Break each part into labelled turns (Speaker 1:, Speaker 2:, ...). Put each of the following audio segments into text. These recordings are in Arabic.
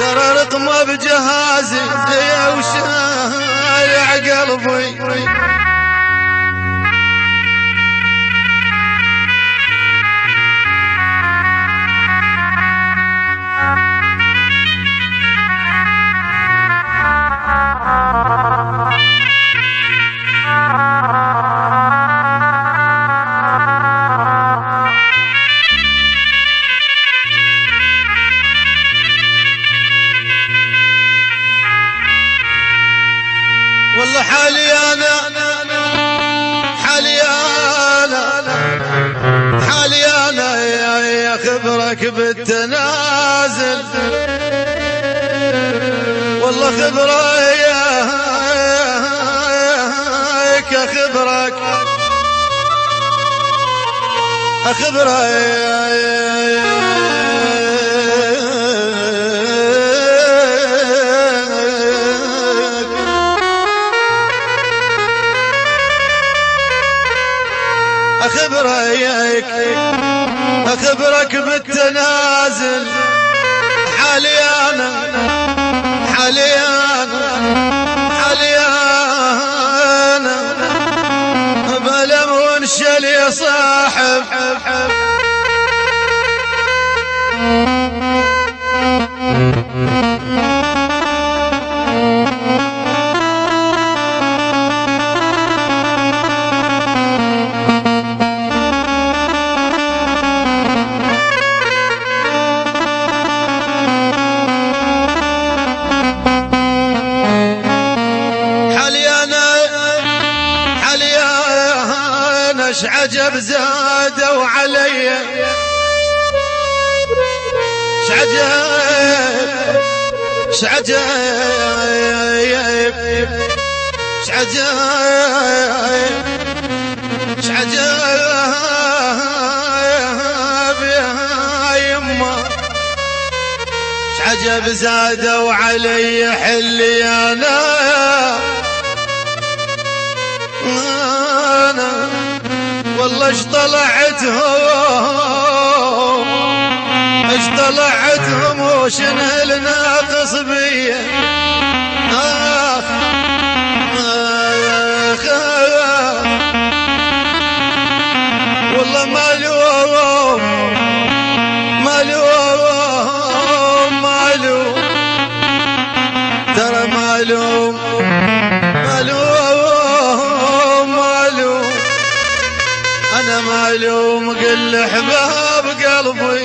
Speaker 1: ترى رقمه بجهازي يا وشايع قلبي. والله حالي انا يا خبرك بالتنازل، والله خبرك أخبرك بالتنازل. حالي أنا بلم وانشل يا صاحب. ايش عجب زادوا علي، ايش عجب يا يما، ايش عجب زادوا علي حلي انا والله ايش طلعتهم وشنه الناقص بي. والله مالوم ترى مالوم أنا معلوم قل احباب قلبي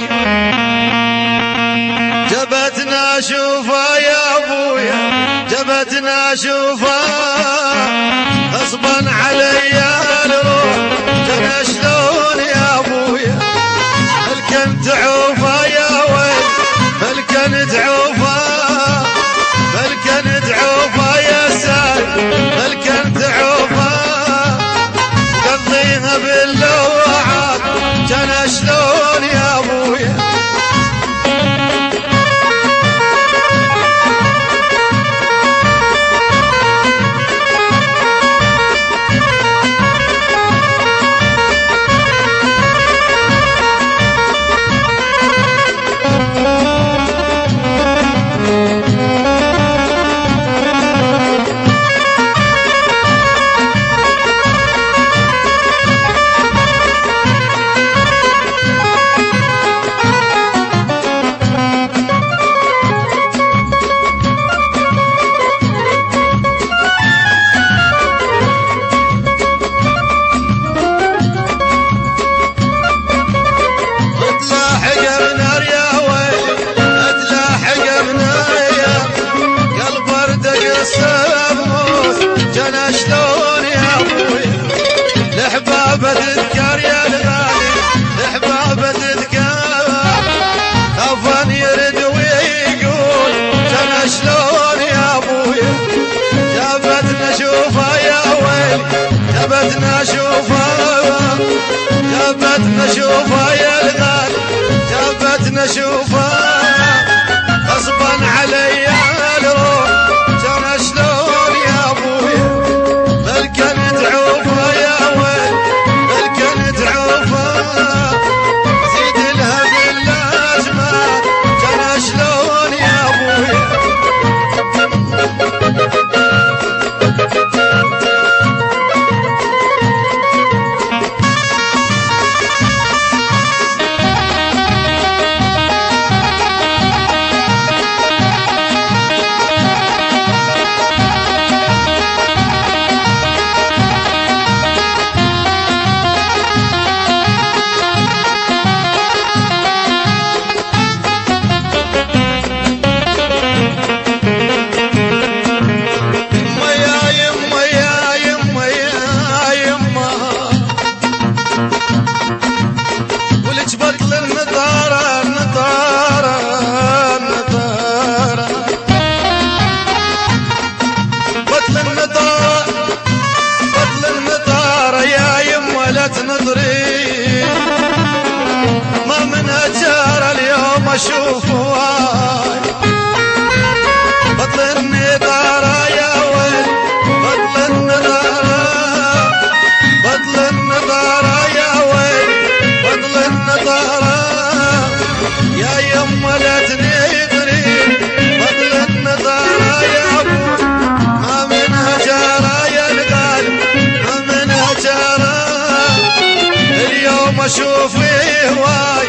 Speaker 1: جبتنا شوفا يا أبويا، جبتنا شوفا غصبا علي الروح. جنا شلون يا أبويا الكن تعوفا يا ويل، الكن تعوفا يا سالم، الكن تعوفا قضيها باللوعات. جنا شلون يا أبويا جنا شلون يا أبويا الأحباب تذكر يا الغالي، الأحباب تذكر خوفا يرد ويقول. جنا شلون يا أبويا جابتنا شوفا يا ويل، جابتنا شوفا يا الغالي، جابتنا شوفا غصبا علي الروح. جنا شلون يا أبويا بالكن تعوفا يا ويل، بالكن تعوفا زيد لها بالأزمان. جنا شلون يا أبويا واشوف هواي